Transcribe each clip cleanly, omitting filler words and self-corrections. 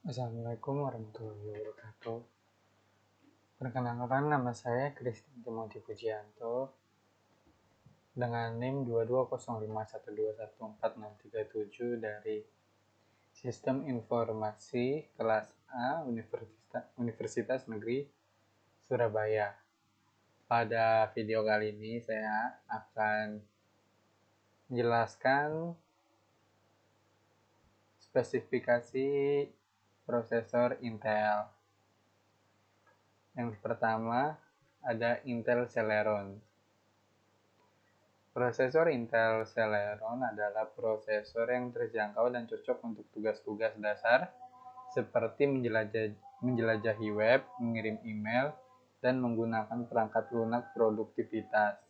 Assalamualaikum warahmatullahi wabarakatuh. Perkenalkan, nama saya Christian Timothy Pujianto dengan NIM 2205121467 dari Sistem Informasi Kelas A Universitas Negeri Surabaya. Pada video kali ini saya akan menjelaskan spesifikasi prosesor Intel. Yang pertama ada Intel Celeron. Prosesor Intel Celeron adalah prosesor yang terjangkau dan cocok untuk tugas-tugas dasar seperti menjelajahi web, mengirim email, dan menggunakan perangkat lunak produktivitas.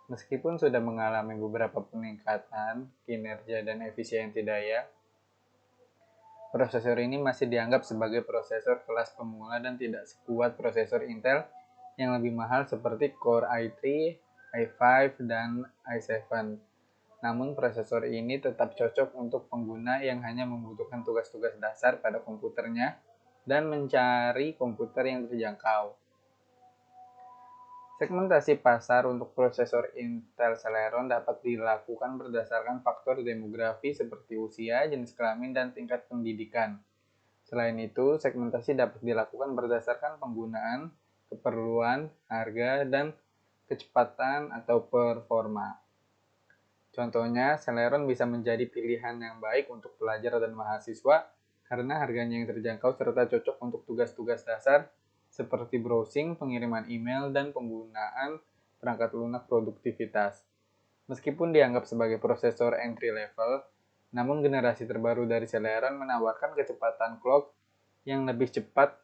Meskipun sudah mengalami beberapa peningkatan kinerja dan efisiensi daya, prosesor ini masih dianggap sebagai prosesor kelas pemula dan tidak sekuat prosesor Intel yang lebih mahal seperti Core i3, i5, dan i7. Namun prosesor ini tetap cocok untuk pengguna yang hanya membutuhkan tugas-tugas dasar pada komputernya dan mencari komputer yang terjangkau. Segmentasi pasar untuk prosesor Intel Celeron dapat dilakukan berdasarkan faktor demografi seperti usia, jenis kelamin, dan tingkat pendidikan. Selain itu, segmentasi dapat dilakukan berdasarkan penggunaan, keperluan, harga, dan kecepatan atau performa. Contohnya, Celeron bisa menjadi pilihan yang baik untuk pelajar dan mahasiswa karena harganya yang terjangkau serta cocok untuk tugas-tugas dasar seperti browsing, pengiriman email, dan penggunaan perangkat lunak produktivitas. Meskipun dianggap sebagai prosesor entry level, namun generasi terbaru dari Celeron menawarkan kecepatan clock yang lebih cepat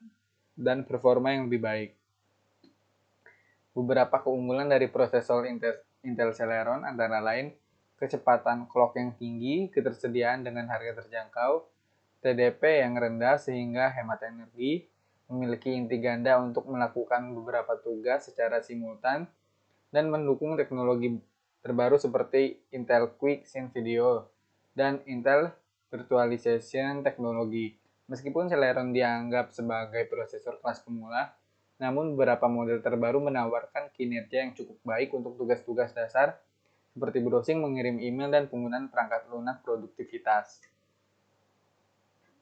dan performa yang lebih baik. Beberapa keunggulan dari prosesor Intel Celeron antara lain kecepatan clock yang tinggi, ketersediaan dengan harga terjangkau, TDP yang rendah sehingga hemat energi, memiliki inti ganda untuk melakukan beberapa tugas secara simultan, dan mendukung teknologi terbaru seperti Intel Quick Sync Video dan Intel Virtualization Technology. Meskipun Celeron dianggap sebagai prosesor kelas pemula, namun beberapa model terbaru menawarkan kinerja yang cukup baik untuk tugas-tugas dasar seperti browsing, mengirim email, dan penggunaan perangkat lunak produktivitas.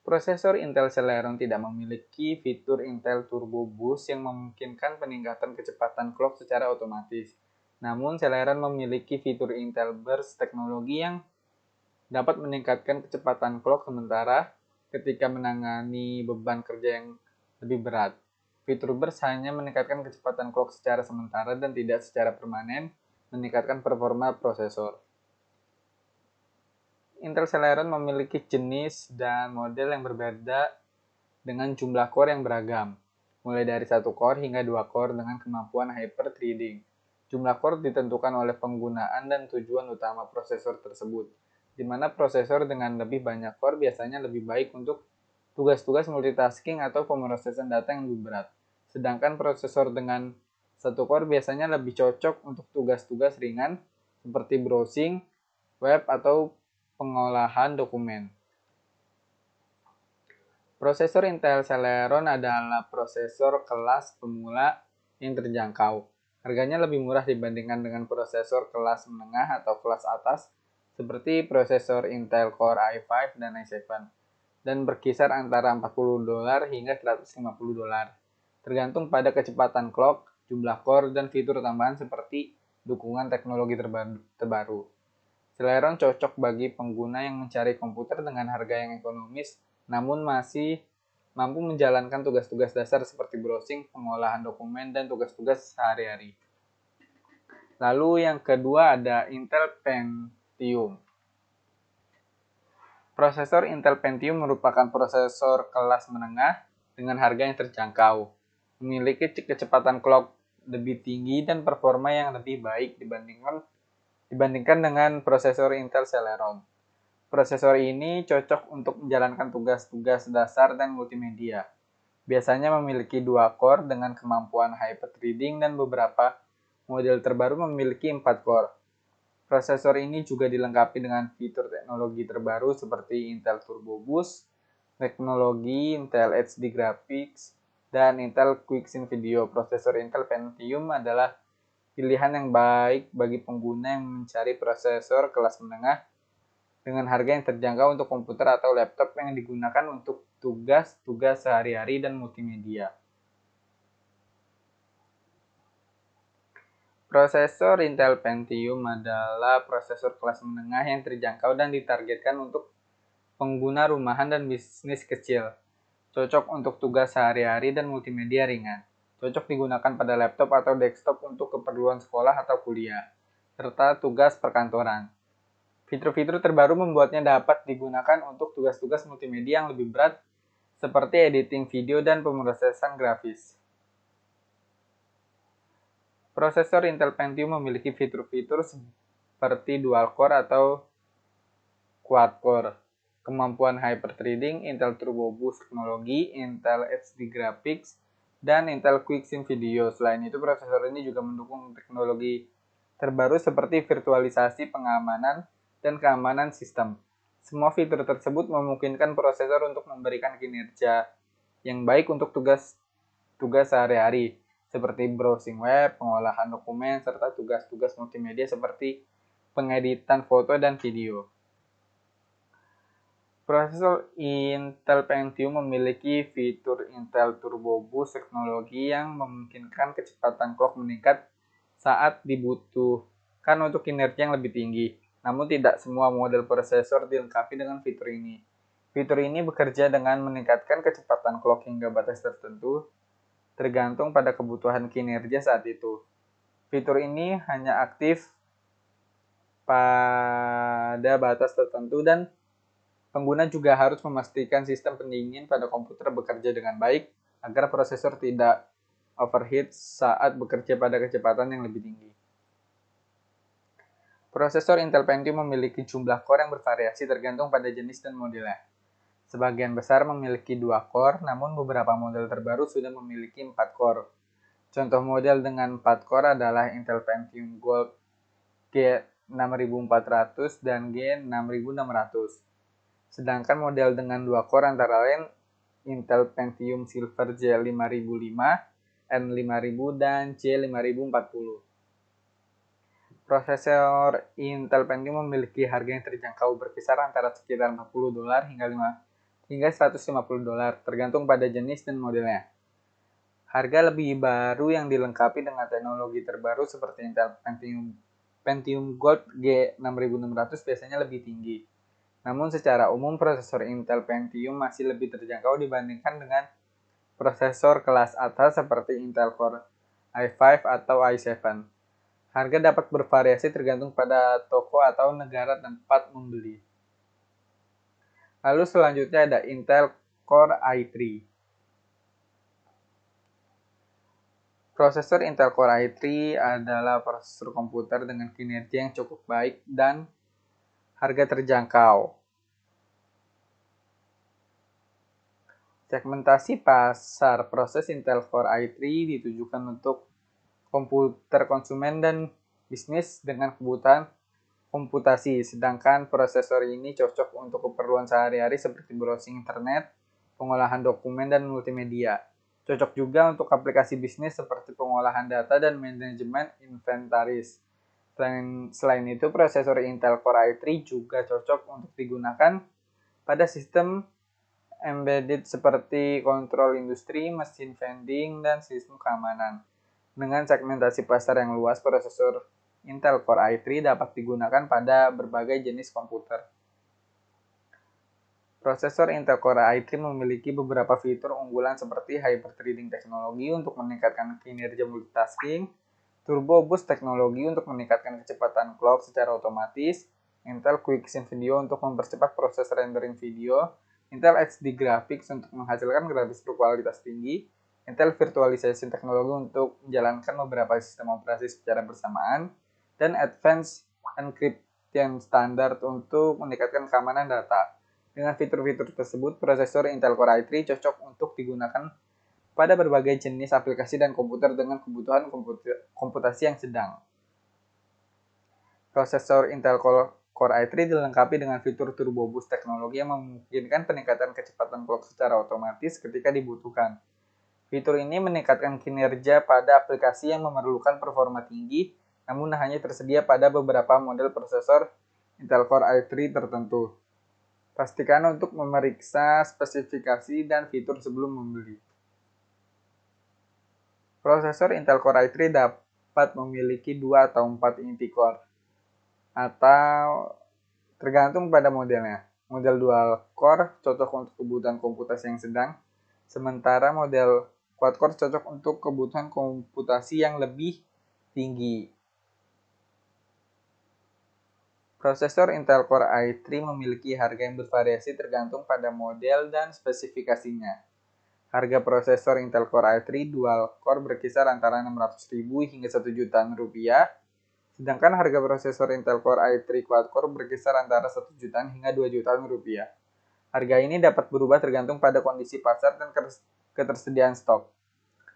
Prosesor Intel Celeron tidak memiliki fitur Intel Turbo Boost yang memungkinkan peningkatan kecepatan clock secara otomatis. Namun, Celeron memiliki fitur Intel Burst teknologi yang dapat meningkatkan kecepatan clock sementara ketika menangani beban kerja yang lebih berat. Fitur Burst hanya meningkatkan kecepatan clock secara sementara dan tidak secara permanen meningkatkan performa prosesor. Intel Celeron memiliki jenis dan model yang berbeda dengan jumlah core yang beragam, mulai dari 1 core hingga 2 core dengan kemampuan hyper-threading. Jumlah core ditentukan oleh penggunaan dan tujuan utama prosesor tersebut, di mana prosesor dengan lebih banyak core biasanya lebih baik untuk tugas-tugas multitasking atau pemrosesan data yang lebih berat. Sedangkan prosesor dengan 1 core biasanya lebih cocok untuk tugas-tugas ringan seperti browsing, web, atau pengolahan dokumen. Prosesor Intel Celeron adalah prosesor kelas pemula yang terjangkau. Harganya lebih murah dibandingkan dengan prosesor kelas menengah atau kelas atas seperti prosesor Intel Core i5 dan i7 dan berkisar antara $40 hingga $150, tergantung pada kecepatan clock, jumlah core, dan fitur tambahan seperti dukungan teknologi terbaru. Celeron cocok bagi pengguna yang mencari komputer dengan harga yang ekonomis, namun masih mampu menjalankan tugas-tugas dasar seperti browsing, pengolahan dokumen, dan tugas-tugas sehari-hari. Lalu yang kedua ada Intel Pentium. Prosesor Intel Pentium merupakan prosesor kelas menengah dengan harga yang terjangkau, memiliki kecepatan clock lebih tinggi dan performa yang lebih baik dibandingkan dengan prosesor Intel Celeron. Prosesor ini cocok untuk menjalankan tugas-tugas dasar dan multimedia. Biasanya memiliki 2 core dengan kemampuan hyper-threading dan beberapa model terbaru memiliki 4 core. Prosesor ini juga dilengkapi dengan fitur teknologi terbaru seperti Intel Turbo Boost, teknologi Intel HD Graphics, dan Intel Quicksync Video. Prosesor Intel Pentium adalah pilihan yang baik bagi pengguna yang mencari prosesor kelas menengah dengan harga yang terjangkau untuk komputer atau laptop yang digunakan untuk tugas-tugas sehari-hari dan multimedia. Prosesor Intel Pentium adalah prosesor kelas menengah yang terjangkau dan ditargetkan untuk pengguna rumahan dan bisnis kecil. Cocok untuk tugas sehari-hari dan multimedia ringan. Cocok digunakan pada laptop atau desktop untuk keperluan sekolah atau kuliah, serta tugas perkantoran. Fitur-fitur terbaru membuatnya dapat digunakan untuk tugas-tugas multimedia yang lebih berat, seperti editing video dan pemrosesan grafis. Prosesor Intel Pentium memiliki fitur-fitur seperti dual core atau quad core, kemampuan hyperthreading, Intel Turbo Boost teknologi, Intel HD Graphics, dan Intel Quicksync Video. Selain itu, prosesor ini juga mendukung teknologi terbaru seperti virtualisasi pengamanan dan keamanan sistem. Semua fitur tersebut memungkinkan prosesor untuk memberikan kinerja yang baik untuk tugas sehari-hari, seperti browsing web, pengolahan dokumen, serta tugas-tugas multimedia seperti pengeditan foto dan video. Prosesor Intel Pentium memiliki fitur Intel Turbo Boost teknologi yang memungkinkan kecepatan clock meningkat saat dibutuhkan untuk kinerja yang lebih tinggi. Namun tidak semua model prosesor dilengkapi dengan fitur ini. Fitur ini bekerja dengan meningkatkan kecepatan clock hingga batas tertentu, tergantung pada kebutuhan kinerja saat itu. Fitur ini hanya aktif pada batas tertentu dan pengguna juga harus memastikan sistem pendingin pada komputer bekerja dengan baik agar prosesor tidak overheat saat bekerja pada kecepatan yang lebih tinggi. Prosesor Intel Pentium memiliki jumlah core yang bervariasi tergantung pada jenis dan modelnya. Sebagian besar memiliki 2 core, namun beberapa model terbaru sudah memiliki 4 core. Contoh model dengan 4 core adalah Intel Pentium Gold G6400 dan G6600. Sedangkan model dengan 2 core antara lain Intel Pentium Silver J5005, N5000, dan J5040. Prosesor Intel Pentium memiliki harga yang terjangkau berkisar antara sekitar $40 hingga $150, tergantung pada jenis dan modelnya. Harga lebih baru yang dilengkapi dengan teknologi terbaru seperti Intel Pentium Gold G6600 biasanya lebih tinggi. Namun secara umum prosesor Intel Pentium masih lebih terjangkau dibandingkan dengan prosesor kelas atas seperti Intel Core i5 atau i7. Harga dapat bervariasi tergantung pada toko atau negara tempat membeli. Lalu selanjutnya ada Intel Core i3. Prosesor Intel Core i3 adalah prosesor komputer dengan kinerja yang cukup baik dan harga terjangkau. Segmentasi pasar proses Intel Core i3 ditujukan untuk komputer konsumen dan bisnis dengan kebutuhan komputasi, sedangkan prosesor ini cocok untuk keperluan sehari-hari seperti browsing internet, pengolahan dokumen, dan multimedia. Cocok juga untuk aplikasi bisnis seperti pengolahan data dan manajemen inventaris. Selain itu, prosesor Intel Core i3 juga cocok untuk digunakan pada sistem embedded seperti kontrol industri, mesin vending, dan sistem keamanan. Dengan segmentasi pasar yang luas, prosesor Intel Core i3 dapat digunakan pada berbagai jenis komputer. Prosesor Intel Core i3 memiliki beberapa fitur unggulan seperti hyperthreading teknologi untuk meningkatkan kinerja multitasking, Turbo Boost teknologi untuk meningkatkan kecepatan clock secara otomatis, Intel Quicksync Video untuk mempercepat proses rendering video, Intel HD Graphics untuk menghasilkan grafis berkualitas tinggi, Intel Virtualization teknologi untuk menjalankan beberapa sistem operasi secara bersamaan, dan Advanced Encryption Standard untuk meningkatkan keamanan data. Dengan fitur-fitur tersebut, prosesor Intel Core i3 cocok untuk digunakan pada berbagai jenis aplikasi dan komputer dengan kebutuhan komputasi yang sedang. Prosesor Intel Core i3 dilengkapi dengan fitur Turbo Boost teknologi yang memungkinkan peningkatan kecepatan clock secara otomatis ketika dibutuhkan. Fitur ini meningkatkan kinerja pada aplikasi yang memerlukan performa tinggi, namun hanya tersedia pada beberapa model prosesor Intel Core i3 tertentu. Pastikan untuk memeriksa spesifikasi dan fitur sebelum membeli. Prosesor Intel Core i3 dapat memiliki 2 atau 4 inti core, atau tergantung pada modelnya. Model dual core cocok untuk kebutuhan komputasi yang sedang, sementara model quad core cocok untuk kebutuhan komputasi yang lebih tinggi. Prosesor Intel Core i3 memiliki harga yang bervariasi tergantung pada model dan spesifikasinya. Harga prosesor Intel Core i3 dual core berkisar antara Rp600.000 hingga Rp1 jutaan, sedangkan harga prosesor Intel Core i3 quad core berkisar antara Rp1 jutaan hingga Rp2 jutaan. Harga ini dapat berubah tergantung pada kondisi pasar dan ketersediaan stok.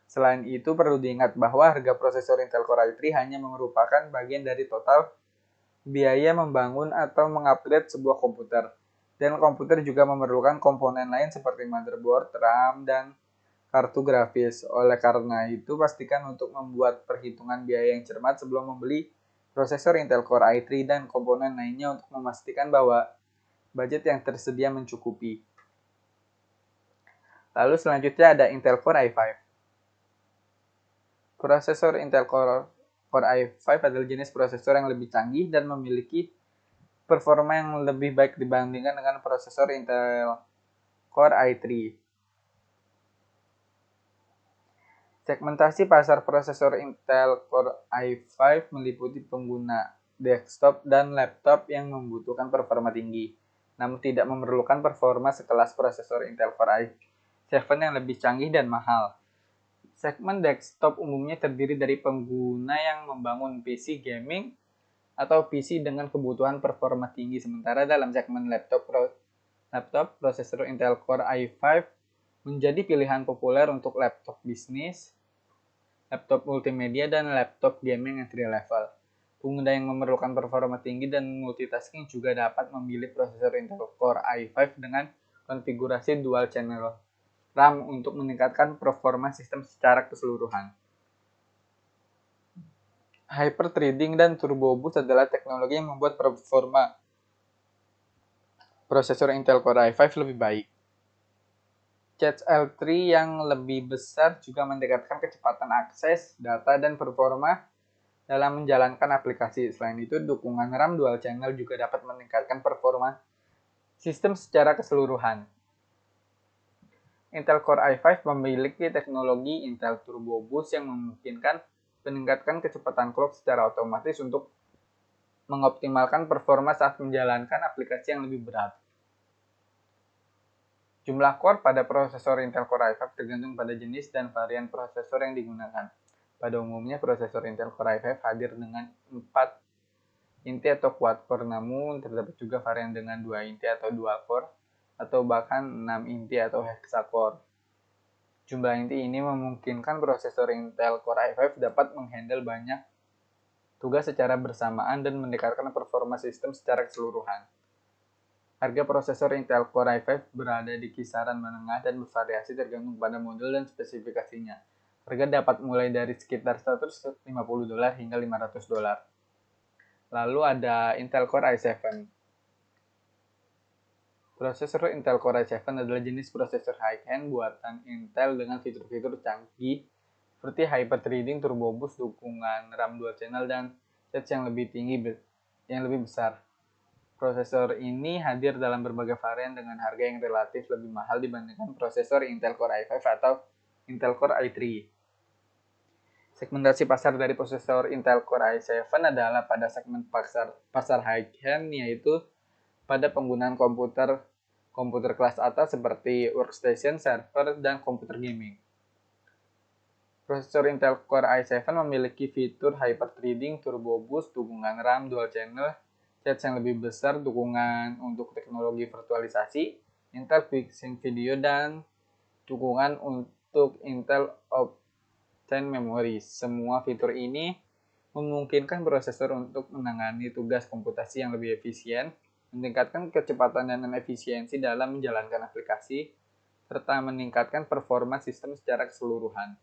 Selain itu, perlu diingat bahwa harga prosesor Intel Core i3 hanya merupakan bagian dari total biaya membangun atau mengupgrade sebuah komputer. Dan komputer juga memerlukan komponen lain seperti motherboard, RAM, dan kartu grafis. Oleh karena itu, pastikan untuk membuat perhitungan biaya yang cermat sebelum membeli prosesor Intel Core i3 dan komponen lainnya untuk memastikan bahwa budget yang tersedia mencukupi. Lalu selanjutnya ada Intel Core i5. Prosesor Intel Core i5 adalah jenis prosesor yang lebih canggih dan memiliki performa yang lebih baik dibandingkan dengan prosesor Intel Core i3. Segmentasi pasar prosesor Intel Core i5 meliputi pengguna desktop dan laptop yang membutuhkan performa tinggi, namun tidak memerlukan performa sekelas prosesor Intel Core i7 yang lebih canggih dan mahal. Segmen desktop umumnya terdiri dari pengguna yang membangun PC gaming atau PC dengan kebutuhan performa tinggi, sementara dalam segmen laptop prosesor Intel Core i5 menjadi pilihan populer untuk laptop bisnis, laptop multimedia, dan laptop gaming entry level. Pengguna yang memerlukan performa tinggi dan multitasking juga dapat memilih prosesor Intel Core i5 dengan konfigurasi dual channel RAM untuk meningkatkan performa sistem secara keseluruhan. Hyper-threading dan Turbo Boost adalah teknologi yang membuat performa prosesor Intel Core i5 lebih baik. CHL3 yang lebih besar juga meningkatkan kecepatan akses data dan performa dalam menjalankan aplikasi. Selain itu, dukungan RAM dual channel juga dapat meningkatkan performa sistem secara keseluruhan. Intel Core i5 memiliki teknologi Intel Turbo Boost yang memungkinkan meningkatkan kecepatan clock secara otomatis untuk mengoptimalkan performa saat menjalankan aplikasi yang lebih berat. Jumlah core pada prosesor Intel Core i5 tergantung pada jenis dan varian prosesor yang digunakan. Pada umumnya, prosesor Intel Core i5 hadir dengan 4 inti atau quad core, namun terdapat juga varian dengan 2 inti atau dual core, atau bahkan 6 inti atau hexacore. Jumlah inti ini memungkinkan prosesor Intel Core i5 dapat menghandle banyak tugas secara bersamaan dan meningkatkan performa sistem secara keseluruhan. Harga prosesor Intel Core i5 berada di kisaran menengah dan bervariasi tergantung pada model dan spesifikasinya. Harga dapat mulai dari sekitar $150 hingga $500. Lalu ada Intel Core i7. Prosesor Intel Core i7 adalah jenis prosesor high-end buatan Intel dengan fitur-fitur canggih seperti hyper-threading, turbo boost, dukungan RAM dual channel, dan cache yang lebih besar. Prosesor ini hadir dalam berbagai varian dengan harga yang relatif lebih mahal dibandingkan prosesor Intel Core i5 atau Intel Core i3. Segmentasi pasar dari prosesor Intel Core i7 adalah pada segmen pasar high-end, yaitu pada penggunaan komputer kelas atas seperti workstation, server, dan komputer gaming. Prosesor Intel Core i7 memiliki fitur hyper-threading, turbo boost, dukungan RAM dual channel, cache yang lebih besar, dukungan untuk teknologi virtualisasi, Intel Quick-Sync Video, dan dukungan untuk Intel Optane Memory. Semua fitur ini memungkinkan prosesor untuk menangani tugas komputasi yang lebih efisien, meningkatkan kecepatan dan efisiensi dalam menjalankan aplikasi, serta meningkatkan performa sistem secara keseluruhan.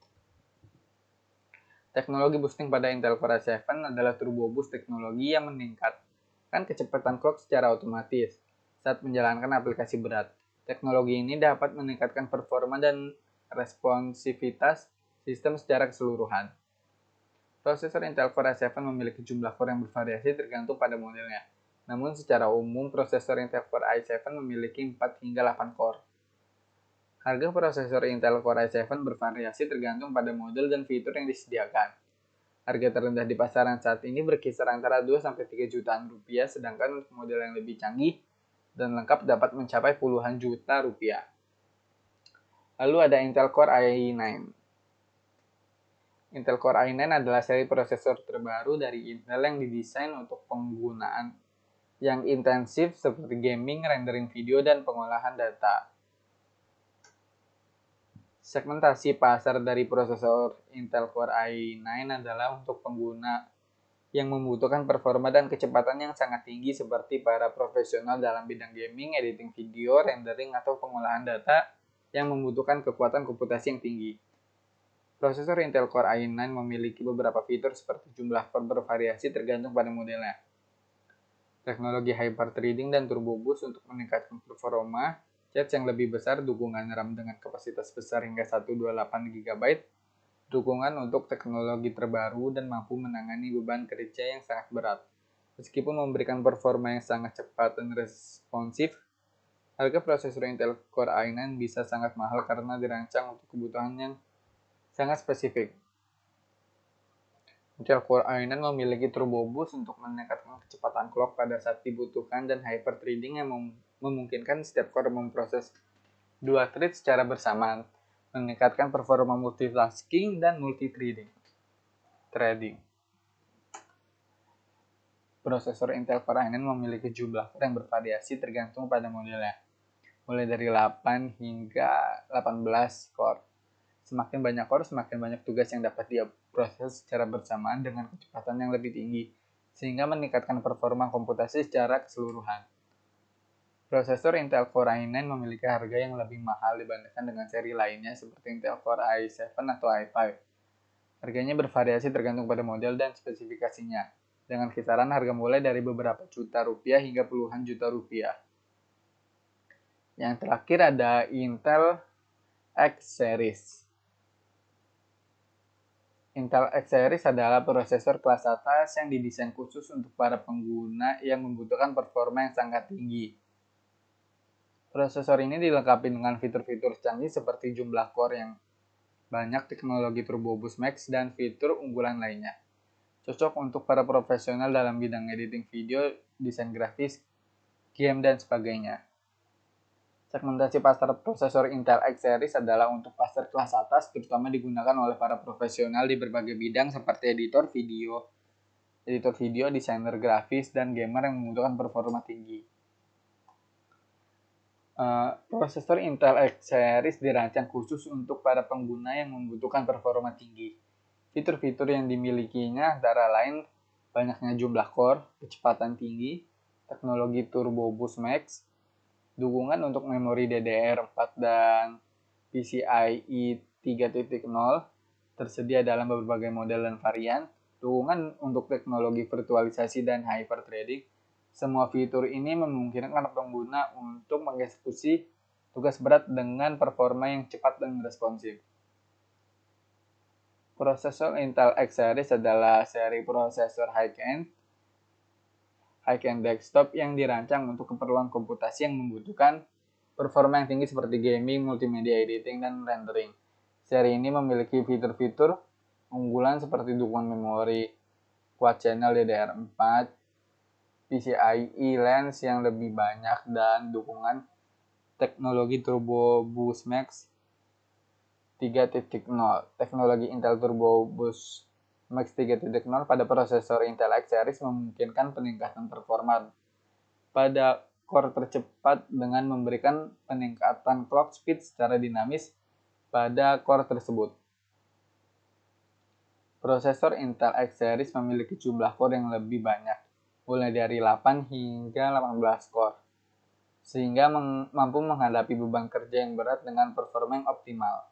Teknologi boosting pada Intel Core i7 adalah turbo boost teknologi yang meningkatkan kecepatan clock secara otomatis saat menjalankan aplikasi berat. Teknologi ini dapat meningkatkan performa dan responsivitas sistem secara keseluruhan. Prosesor Intel Core i7 memiliki jumlah core yang bervariasi tergantung pada modelnya. Namun secara umum, prosesor Intel Core i7 memiliki 4 hingga 8 core. Harga prosesor Intel Core i7 bervariasi tergantung pada model dan fitur yang disediakan. Harga terendah di pasaran saat ini berkisar antara 2-3 jutaan rupiah, sedangkan untuk model yang lebih canggih dan lengkap dapat mencapai puluhan juta rupiah. Lalu ada Intel Core i9. Intel Core i9 adalah seri prosesor terbaru dari Intel yang didesain untuk penggunaan yang intensif seperti gaming, rendering video, dan pengolahan data. Segmentasi pasar dari prosesor Intel Core i9 adalah untuk pengguna yang membutuhkan performa dan kecepatan yang sangat tinggi seperti para profesional dalam bidang gaming, editing video, rendering, atau pengolahan data yang membutuhkan kekuatan komputasi yang tinggi. Prosesor Intel Core i9 memiliki beberapa fitur seperti jumlah core bervariasi tergantung pada modelnya, teknologi hyper-threading dan turbo boost untuk meningkatkan performa, cache yang lebih besar, dukungan RAM dengan kapasitas besar hingga 128 GB, dukungan untuk teknologi terbaru, dan mampu menangani beban kerja yang sangat berat. Meskipun memberikan performa yang sangat cepat dan responsif, harga prosesor Intel Core i9 bisa sangat mahal karena dirancang untuk kebutuhan yang sangat spesifik. Intel Core i9 memiliki turbo boost untuk meningkatkan kecepatan clock pada saat dibutuhkan dan hyper-threading yang memungkinkan setiap core memproses 2 thread secara bersamaan, meningkatkan performa multitasking dan multi-threading. Prosesor Intel Core i9 memiliki jumlah core yang bervariasi tergantung pada modelnya, mulai dari 8 hingga 18 core. Semakin banyak core, semakin banyak tugas yang dapat dia proses secara bersamaan dengan kecepatan yang lebih tinggi, sehingga meningkatkan performa komputasi secara keseluruhan. Prosesor Intel Core i9 memiliki harga yang lebih mahal dibandingkan dengan seri lainnya seperti Intel Core i7 atau i5. Harganya bervariasi tergantung pada model dan spesifikasinya, dengan kisaran harga mulai dari beberapa juta rupiah hingga puluhan juta rupiah. Yang terakhir ada Intel X Series. Intel X Series adalah prosesor kelas atas yang didesain khusus untuk para pengguna yang membutuhkan performa yang sangat tinggi. Prosesor ini dilengkapi dengan fitur-fitur canggih seperti jumlah core yang banyak, teknologi Turbo Boost Max, dan fitur unggulan lainnya. Cocok untuk para profesional dalam bidang editing video, desain grafis, game, dan sebagainya. Segmentasi pasar prosesor Intel X Series adalah untuk pasar kelas atas, terutama digunakan oleh para profesional di berbagai bidang seperti editor video, desainer grafis, dan gamer yang membutuhkan performa tinggi. Prosesor Intel X Series dirancang khusus untuk para pengguna yang membutuhkan performa tinggi. Fitur-fitur yang dimilikinya antara lain banyaknya jumlah core, kecepatan tinggi, teknologi Turbo Boost Max, dukungan untuk memori DDR4 dan PCIe 3.0 tersedia dalam berbagai model dan varian, dukungan untuk teknologi virtualisasi dan hyper-threading. Semua fitur ini memungkinkan pengguna untuk mengeksekusi tugas berat dengan performa yang cepat dan responsif. Prosesor Intel X Series adalah seri prosesor high-end desktop yang dirancang untuk keperluan komputasi yang membutuhkan performa yang tinggi seperti gaming, multimedia editing, dan rendering. Seri ini memiliki fitur-fitur unggulan seperti dukungan memori quad channel DDR4, PCIe lens yang lebih banyak, dan dukungan teknologi Turbo Boost Max 3.0. Teknologi Intel Turbo Boost Max 3.0 pada prosesor Intel X Series memungkinkan peningkatan performa pada core tercepat dengan memberikan peningkatan clock speed secara dinamis pada core tersebut. Prosesor Intel X Series memiliki jumlah core yang lebih banyak, mulai dari 8 hingga 18 core, sehingga mampu menghadapi beban kerja yang berat dengan performa yang optimal.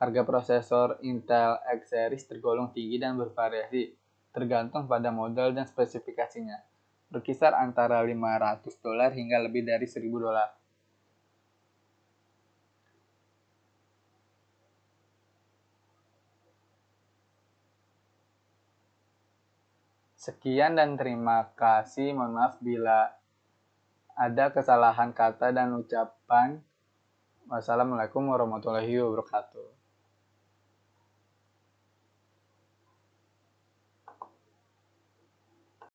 Harga prosesor Intel X Series tergolong tinggi dan bervariasi, tergantung pada model dan spesifikasinya, berkisar antara $500 hingga lebih dari $1.000. Sekian dan terima kasih. Mohon maaf bila ada kesalahan kata dan ucapan. Wassalamualaikum warahmatullahi wabarakatuh.